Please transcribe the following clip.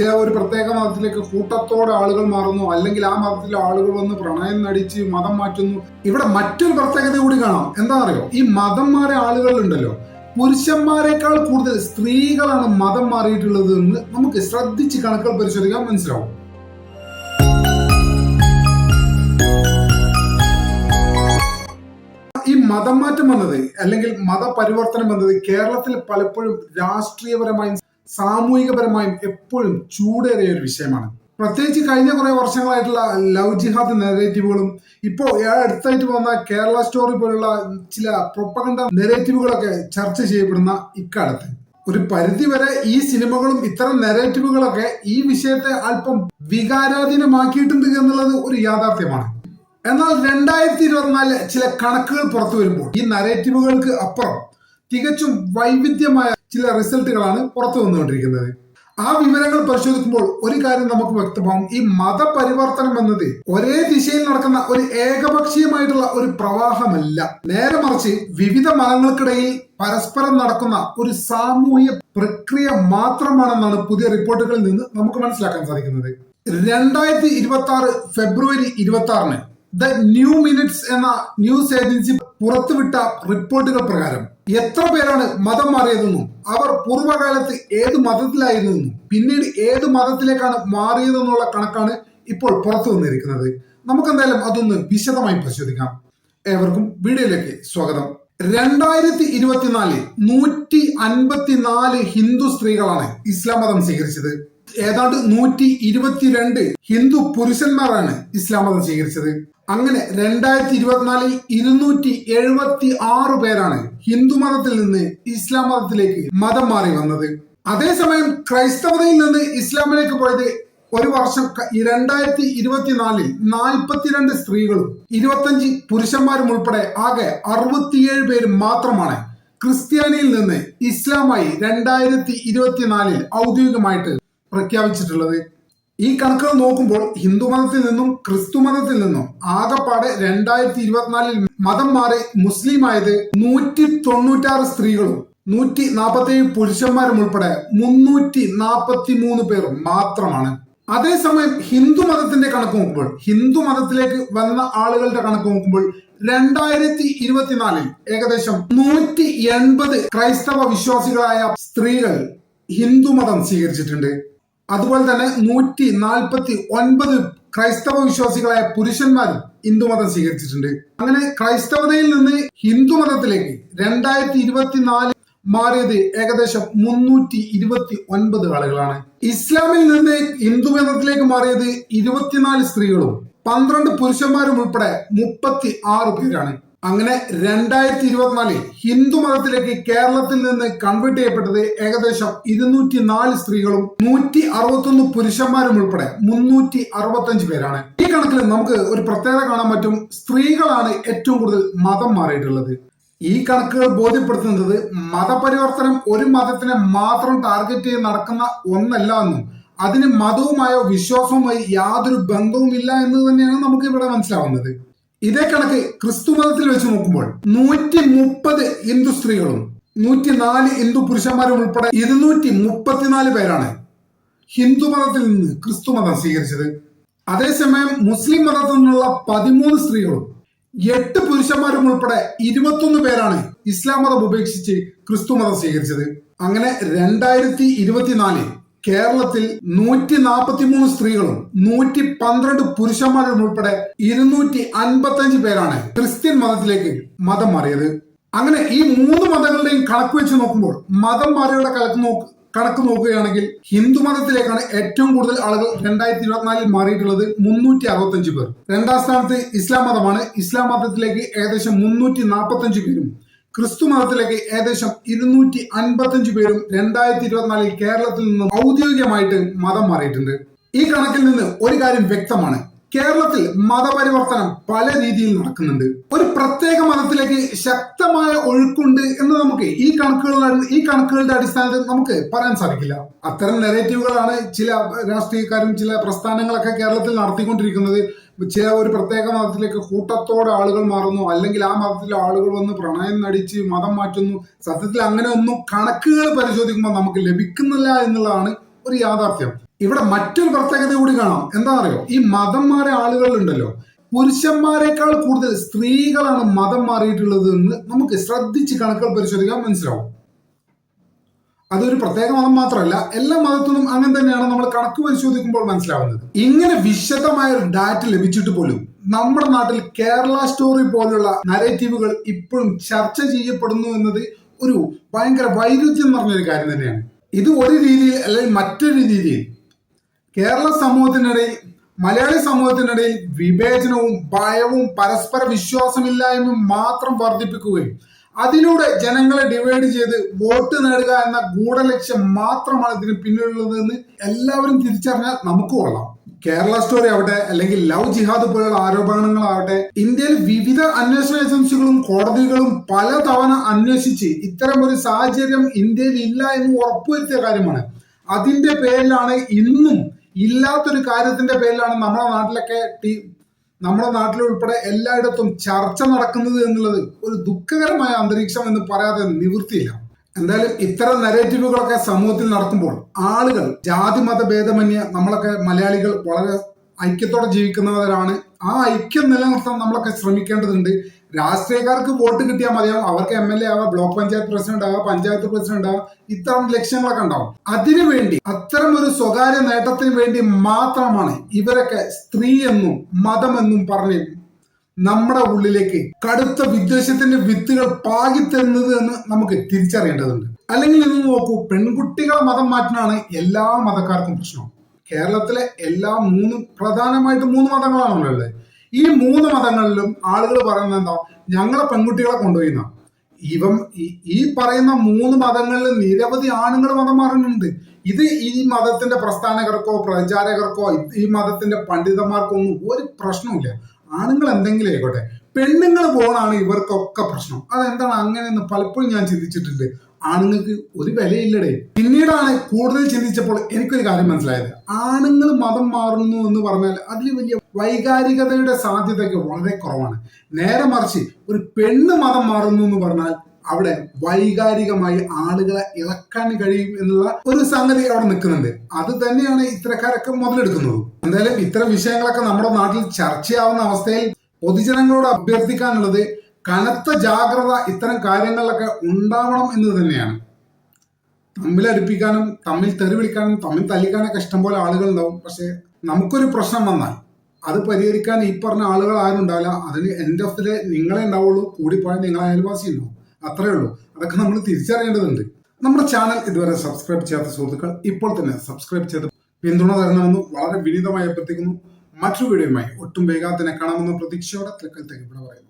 ഒരു പ്രത്യേക മതത്തിലേക്ക് കൂട്ടത്തോടെ ആളുകൾ മാറുന്നു, അല്ലെങ്കിൽ ആ മതത്തിലെ ആളുകൾ വന്ന് പ്രണയം നടിച്ച് മതം മാറ്റുന്നു. ഇവിടെ മറ്റൊരു പ്രത്യേകത കൂടി കാണാം. എന്താ അറിയോ, ഈ മതം മാറിയ ആളുകൾ ഉണ്ടല്ലോ, പുരുഷന്മാരെക്കാൾ കൂടുതൽ സ്ത്രീകളാണ് മതം മാറിയിട്ടുള്ളത് എന്ന് നമുക്ക് ശ്രദ്ധിച്ച് കണക്കുകൾ പരിശോധിക്കാൻ മനസ്സിലാവും. ഈ മതം മാറ്റം വന്നത് അല്ലെങ്കിൽ മതപരിവർത്തനം വന്നത് കേരളത്തിൽ പലപ്പോഴും രാഷ്ട്രീയപരമായും സാമൂഹികപരമായും എപ്പോഴും ചൂടേറിയ ഒരു വിഷയമാണ്. പ്രത്യേകിച്ച് കഴിഞ്ഞ കുറെ വർഷങ്ങളായിട്ടുള്ള ലവ് ജിഹാദ് നെറേറ്റീവുകളും ഇപ്പോൾ അടുത്തായിട്ട് വന്ന കേരള സ്റ്റോറി പോലുള്ള ചില പ്രൊപ്പഗണ്ട നെറേറ്റീവുകളൊക്കെ ചർച്ച ചെയ്യപ്പെടുന്ന ഇക്കാലത്ത് ഒരു പരിധിവരെ ഈ സിനിമകളും ഇത്തരം നെറേറ്റീവുകളൊക്കെ ഈ വിഷയത്തെ അല്പം വികാരാധീനമാക്കിയിട്ടുണ്ട് എന്നുള്ളത് ഒരു യാഥാർത്ഥ്യമാണ്. എന്നാൽ 2024 ചില കണക്കുകൾ പുറത്തു വരുമ്പോൾ ഈ നരേറ്റീവുകൾക്ക് അപ്പുറം തികച്ചും വൈവിധ്യമായ ചില റിസൾട്ടുകളാണ് പുറത്തു വന്നുകൊണ്ടിരിക്കുന്നത്. ആ വിവരങ്ങൾ പരിശോധിക്കുമ്പോൾ ഒരു കാര്യം നമുക്ക് വ്യക്തമാകും. ഈ മതപരിവർത്തനം എന്നത് ഒരേ ദിശയിൽ നടക്കുന്ന ഒരു ഏകപക്ഷീയമായിട്ടുള്ള ഒരു പ്രവാഹമല്ല. നേരെ മറിച്ച് വിവിധ മതങ്ങൾക്കിടയിൽ പരസ്പരം നടക്കുന്ന ഒരു സാമൂഹ്യ പ്രക്രിയ മാത്രമാണെന്നാണ് പുതിയ റിപ്പോർട്ടുകളിൽ നിന്ന് നമുക്ക് മനസ്സിലാക്കാൻ സാധിക്കുന്നത്. 2026 ഫെബ്രുവരി 26 ദ ന്യൂ മിനിറ്റ്സ് എന്ന ന്യൂസ് ഏജൻസി പുറത്തുവിട്ട റിപ്പോർട്ടുകൾ പ്രകാരം എത്ര പേരാണ് മതം മാറിയതെന്നും അവർ പൂർവ്വകാലത്ത് ഏത് മതത്തിലായിരുന്നെന്നും പിന്നീട് ഏത് മതത്തിലേക്കാണ് മാറിയതെന്നുള്ള കണക്കാണ് ഇപ്പോൾ പുറത്തു വന്നിരിക്കുന്നത്. നമുക്ക് എന്തായാലും അതൊന്ന് വിശദമായി പരിശോധിക്കാം. ഏവർക്കും വീഡിയോയിലേക്ക് സ്വാഗതം. 2024 154 ഹിന്ദു സ്ത്രീകളാണ് ഇസ്ലാം മതം സ്വീകരിച്ചത്. ഏതാണ്ട് 122 ഹിന്ദു പുരുഷന്മാരാണ് ഇസ്ലാം മതം സ്വീകരിച്ചത്. അങ്ങനെ 2024 276 പേരാണ് ഹിന്ദു മതത്തിൽ നിന്ന് ഇസ്ലാം മതത്തിലേക്ക് മതം മാറി വന്നത്. അതേസമയം ക്രൈസ്തവതയിൽ നിന്ന് ഇസ്ലാമിലേക്ക് പോയത് ഒരു വർഷം 2024 42 സ്ത്രീകളും 25 പുരുഷന്മാരും ഉൾപ്പെടെ ആകെ 67 പേര് മാത്രമാണ് ക്രിസ്ത്യാനിയിൽ നിന്ന് ഇസ്ലാമായി 2024 ഔദ്യോഗികമായിട്ട് പ്രഖ്യാപിച്ചിട്ടുള്ളത്. ഈ കണക്കുകൾ നോക്കുമ്പോൾ ഹിന്ദു മതത്തിൽ നിന്നും ക്രിസ്തു മതത്തിൽ നിന്നും ആകെപ്പാടെ 2024 മതം മാറി മുസ്ലിം ആയത് 196 സ്ത്രീകളും 147 പുരുഷന്മാരും ഉൾപ്പെടെ 343 പേർ മാത്രമാണ്. അതേസമയം ഹിന്ദു മതത്തിന്റെ കണക്ക് നോക്കുമ്പോൾ, ഹിന്ദു മതത്തിലേക്ക് വന്ന ആളുകളുടെ കണക്ക് നോക്കുമ്പോൾ 2024 ഏകദേശം 180 ക്രൈസ്തവ വിശ്വാസികളായ സ്ത്രീകൾ ഹിന്ദു മതം സ്വീകരിച്ചിട്ടുണ്ട്. അതുപോലെ തന്നെ 149 ക്രൈസ്തവ വിശ്വാസികളായ പുരുഷന്മാരും ഹിന്ദുമതം സ്വീകരിച്ചിട്ടുണ്ട്. അങ്ങനെ ക്രൈസ്തവതയിൽ നിന്ന് ഹിന്ദു മതത്തിലേക്ക് 2024 മാറിയത് ഏകദേശം 329 ആളുകളാണ്. ഇസ്ലാമിൽ നിന്ന് ഹിന്ദു മതത്തിലേക്ക് മാറിയത് 24 സ്ത്രീകളും 12 പുരുഷന്മാരും ഉൾപ്പെടെ 36 പേരാണ്. അങ്ങനെ 2024 ഹിന്ദു മതത്തിലേക്ക് കേരളത്തിൽ നിന്ന് കൺവേർട്ട് ചെയ്യപ്പെട്ടത് ഏകദേശം 204 സ്ത്രീകളും 161 പുരുഷന്മാരും ഉൾപ്പെടെ 365 പേരാണ്. ഈ കണക്കിൽ നമുക്ക് ഒരു പ്രത്യേകത കാണാൻ പറ്റും. സ്ത്രീകളാണ് ഏറ്റവും കൂടുതൽ മതം മാറിയിട്ടുള്ളത്. ഈ കണക്കുകൾ ബോധ്യപ്പെടുത്തുന്നത് മതപരിവർത്തനം ഒരു മതത്തിനെ മാത്രം ടാർഗറ്റ് ചെയ്ത് നടക്കുന്ന ഒന്നല്ല എന്നും അതിന് മതവുമായോ വിശ്വാസവുമായി യാതൊരു ബന്ധവുമില്ല എന്ന് തന്നെയാണ് നമുക്ക് ഇവിടെ മനസ്സിലാവുന്നത്. ഇതേ കണക്ക് ക്രിസ്തു മതത്തിൽ വെച്ച് നോക്കുമ്പോൾ 130 ഹിന്ദു സ്ത്രീകളും 104 ഹിന്ദു പുരുഷന്മാരും ഉൾപ്പെടെ 234 പേരാണ് ഹിന്ദു മതത്തിൽ നിന്ന് ക്രിസ്തു മതം സ്വീകരിച്ചത്. അതേസമയം മുസ്ലിം മതത്തിൽ നിന്നുള്ള 13 സ്ത്രീകളും 8 പുരുഷന്മാരും ഉൾപ്പെടെ 21 പേരാണ് ഇസ്ലാം മതം ഉപേക്ഷിച്ച് ക്രിസ്തു മതം സ്വീകരിച്ചത്. അങ്ങനെ 2024 കേരളത്തിൽ 143 സ്ത്രീകളും 112 പുരുഷന്മാരും ഉൾപ്പെടെ 255 പേരാണ് ക്രിസ്ത്യൻ മതത്തിലേക്ക് മതം മാറിയത്. അങ്ങനെ ഈ 3 മതങ്ങളുടെയും കണക്ക് വെച്ച് നോക്കുമ്പോൾ മതം മാറിയുടെ കണക്ക് നോക്കുകയാണെങ്കിൽ ഹിന്ദു മതത്തിലേക്കാണ് ഏറ്റവും കൂടുതൽ ആളുകൾ 2024 മാറിയിട്ടുള്ളത്, 365 പേർ. രണ്ടാം സ്ഥാനത്ത് ഇസ്ലാം മതമാണ്. ഇസ്ലാം മതത്തിലേക്ക് ഏകദേശം 345 പേരും ക്രിസ്തു മതത്തിലേക്ക് ഏകദേശം 255 പേരും 2024 കേരളത്തിൽ നിന്ന് ഔദ്യോഗികമായിട്ട് മതം മാറിയിട്ടുണ്ട്. ഈ കണക്കിൽ നിന്ന് ഒരു കാര്യം വ്യക്തമാണ്. കേരളത്തിൽ മതപരിവർത്തനം പല രീതിയിൽ നടക്കുന്നുണ്ട്. ഒരു പ്രത്യേക മതത്തിലേക്ക് ശക്തമായ ഒഴുക്കുണ്ട് എന്ന് നമുക്ക് ഈ കണക്കുകളുടെ അടിസ്ഥാനത്തിൽ നമുക്ക് പറയാൻ സാധിക്കില്ല. അത്തരം നെറേറ്റീവുകളാണ് ചില രാഷ്ട്രീയക്കാരും ചില പ്രസ്ഥാനങ്ങളൊക്കെ കേരളത്തിൽ നടത്തിക്കൊണ്ടിരിക്കുന്നത്. ഒരു പ്രത്യേക മതത്തിലേക്ക് കൂട്ടത്തോടെ ആളുകൾ മാറുന്നു, അല്ലെങ്കിൽ ആ മതത്തിലെ ആളുകൾ വന്ന് പ്രണയം നടിച്ച് മതം മാറ്റുന്നു. സത്യത്തിൽ അങ്ങനെ ഒന്നും കണക്കുകൾ പരിശോധിക്കുമ്പോൾ നമുക്ക് ലഭിക്കുന്നില്ല എന്നുള്ളതാണ് ഒരു യാഥാർത്ഥ്യം. ഇവിടെ മറ്റൊരു പ്രത്യേകത കൂടി കാണാം. എന്താ അറിയോ, ഈ മതം മാറിയ ആളുകളുണ്ടല്ലോ, പുരുഷന്മാരെക്കാൾ കൂടുതൽ സ്ത്രീകളാണ് മതം മാറിയിട്ടുള്ളത് എന്ന് നമുക്ക് ശ്രദ്ധിച്ച് കണക്കുകൾ പരിശോധിക്കാൻ മനസ്സിലാവും. അതൊരു പ്രത്യേക മതം മാത്രമല്ല, എല്ലാ മതത്തിനും അങ്ങനെ തന്നെയാണ് നമ്മൾ കണക്ക് പരിശോധിക്കുമ്പോൾ മനസ്സിലാവുന്നത്. ഇങ്ങനെ വിശദമായ ഒരു ഡാറ്റ ലഭിച്ചിട്ട് പോലും നമ്മുടെ നാട്ടിൽ കേരള സ്റ്റോറി പോലുള്ള നരേറ്റീവുകൾ ഇപ്പോഴും ചർച്ച ചെയ്യപ്പെടുന്നു എന്നത് ഒരു ഭയങ്കര വൈരുദ്ധ്യം നിറഞ്ഞൊരു കാര്യം തന്നെയാണ്. ഇത് ഒരു രീതിയിൽ അല്ലെങ്കിൽ മറ്റൊരു രീതിയിൽ കേരള സമൂഹത്തിനിടയിൽ, മലയാളി സമൂഹത്തിനിടയിൽ വിവേചനവും ഭയവും പരസ്പര വിശ്വാസമില്ലായ്മയും മാത്രം വർദ്ധിപ്പിക്കുകയും അതിലൂടെ ജനങ്ങളെ ഡിവൈഡ് ചെയ്ത് വോട്ട് നേടുക എന്ന ഗൂഢലക്ഷ്യം മാത്രമാണ് ഇതിന് പിന്നിലുള്ളതെന്ന് എല്ലാവരും തിരിച്ചറിഞ്ഞാൽ നമുക്ക് കൊള്ളാം. കേരള സ്റ്റോറി ആവട്ടെ, അല്ലെങ്കിൽ ലവ് ജിഹാദ് പോലുള്ള ആരോപണങ്ങളാവട്ടെ, ഇന്ത്യയിൽ വിവിധ അന്വേഷണ ഏജൻസികളും കോടതികളും പലതവണ അന്വേഷിച്ച് ഇത്തരം ഒരു സാഹചര്യം ഇന്ത്യയിൽ ഇല്ല എന്ന് ഉറപ്പുവരുത്തിയ കാര്യമാണ്. അതിന്റെ പേരിലാണ് ഇന്നും ഇല്ലാത്തൊരു കാര്യത്തിന്റെ പേരിലാണ് നമ്മുടെ നാട്ടിലുൾപ്പെടെ എല്ലായിടത്തും ചർച്ച നടക്കുന്നത് എന്നുള്ളത് ഒരു ദുഃഖകരമായ അന്തരീക്ഷം എന്ന് പറയാതെ നിവൃത്തിയില്ല. എന്തായാലും ഇത്തരം നരേറ്റീവുകളൊക്കെ സമൂഹത്തിൽ നടക്കുമ്പോൾ ആളുകൾ ജാതി മത ഭേദമന്യേ നമ്മളൊക്കെ മലയാളികൾ വളരെ ഐക്യത്തോടെ ജീവിക്കുന്നവരാണ്. ആ ഐക്യം നിലനിർത്താൻ നമ്മളൊക്കെ ശ്രമിക്കേണ്ടതുണ്ട്. രാഷ്ട്രീയക്കാർക്ക് വോട്ട് കിട്ടിയാൽ മതിയാവും, അവർക്ക് MLA ആവാം, ബ്ലോക്ക് പഞ്ചായത്ത് പ്രസിഡന്റ് ആവാം, പഞ്ചായത്ത് പ്രസിഡന്റ് ആവാം, ഇത്തരം ലക്ഷ്യങ്ങളൊക്കെ ഉണ്ടാവും. അതിനുവേണ്ടി അത്തരം ഒരു സ്വകാര്യ നേട്ടത്തിന് വേണ്ടി മാത്രമാണ് ഇവരൊക്കെ സ്ത്രീ എന്നും മതമെന്നും പറഞ്ഞ് നമ്മുടെ ഉള്ളിലേക്ക് കടുത്ത വിദ്വേഷത്തിന്റെ വിത്തുകൾ പാകിത്തരുന്നത് എന്ന് നമുക്ക് തിരിച്ചറിയേണ്ടതുണ്ട്. അല്ലെങ്കിൽ ഇന്ന് നോക്കൂ, പെൺകുട്ടികളെ മതം മാറ്റാനാണ് എല്ലാ മതക്കാർക്കും പ്രശ്നം. കേരളത്തിലെ പ്രധാനമായിട്ടും 3 മതങ്ങളാണല്ലോ ഉള്ളത്. ഈ 3 മതങ്ങളിലും ആളുകൾ പറയുന്നത് എന്താ, ഞങ്ങളെ പെൺകുട്ടികളെ കൊണ്ടുപോയിന്ന. ഈ പറയുന്ന 3 മതങ്ങളിൽ നിരവധി ആണുങ്ങൾ മതം മാറുന്നുണ്ട്. ഇത് ഈ മതത്തിന്റെ പ്രസ്ഥാനകർക്കോ പ്രചാരകർക്കോ ഈ മതത്തിന്റെ പണ്ഡിതന്മാർക്കോ ഒന്നും ഒരു പ്രശ്നമില്ല. ആണുങ്ങൾ എന്തെങ്കിലും ആയിക്കോട്ടെ, പെണ്ണുങ്ങൾ പോകണാണ് ഇവർക്കൊക്കെ പ്രശ്നം. അതെന്താണ് അങ്ങനെയെന്ന് പലപ്പോഴും ഞാൻ ചിന്തിച്ചിട്ടുണ്ട്. ആണുങ്ങൾക്ക് ഒരു വിലയില്ലടേ. പിന്നീടാണ് കൂടുതൽ ചിന്തിച്ചപ്പോൾ എനിക്കൊരു കാര്യം മനസ്സിലായത്. ആണുങ്ങൾ മതം മാറുന്നു എന്ന് പറഞ്ഞാൽ അതിൽ വലിയ വൈകാരികതയുടെ സാധ്യതയൊക്കെ വളരെ കുറവാണ്. നേരെ മറിച്ച് ഒരു പെണ്ണ് മതം മാറുന്നു എന്ന് പറഞ്ഞാൽ അവിടെ വൈകാരികമായി ആളുകളെ ഇളക്കാൻ കഴിയും എന്നുള്ള ഒരു സംഗതി അവിടെ നിൽക്കുന്നുണ്ട്. അത് തന്നെയാണ് ഇത്തരക്കാരൊക്കെ മുതലെടുക്കുന്നത്. എന്തായാലും ഇത്തരം വിഷയങ്ങളൊക്കെ നമ്മുടെ നാട്ടിൽ ചർച്ചയാവുന്ന അവസ്ഥയിൽ പൊതുജനങ്ങളോട് അഭ്യർത്ഥിക്കാനുള്ളത് കനത്ത ജാഗ്രത ഇത്തരം കാര്യങ്ങളിലൊക്കെ ഉണ്ടാവണം എന്ന് തന്നെയാണ്. തമ്മിലടിപ്പിക്കാനും തമ്മിൽ തെറി വിളിക്കാനും തമ്മിൽ തല്ലിക്കാനൊക്കെ ഇഷ്ടംപോലെ ആളുകളുണ്ടാവും. പക്ഷെ നമുക്കൊരു പ്രശ്നം വന്നാൽ അത് പരിഹരിക്കാൻ ഈ പറഞ്ഞ ആളുകൾ ആരും ഉണ്ടാവില്ല. അതിന് എൻഡ് ഓഫ് ദി ഡേ നിങ്ങളെ ഉണ്ടാവുള്ളൂ, കൂടിപ്പോയാൽ നിങ്ങളെ അയൽവാസി ഉണ്ടാവും. അത്രേ ഉള്ളൂ. അതൊക്കെ നമ്മൾ തിരിച്ചറിയേണ്ടതുണ്ട്. നമ്മുടെ ചാനൽ ഇതുവരെ സബ്സ്ക്രൈബ് ചെയ്യാത്ത സുഹൃത്തുക്കൾ ഇപ്പോൾ തന്നെ സബ്സ്ക്രൈബ് ചെയ്ത് പിന്തുണ തരണമെന്ന് വളരെ വിനീതമായി അഭ്യർത്ഥിക്കുന്നു. മറ്റൊരു വീഡിയോയുമായി ഒട്ടും വേഗത്തിൽ കാണാമെന്ന പ്രതീക്ഷയോടെ തൽക്കാലത്തേക്ക് ഇവിടെ പറയുന്നു.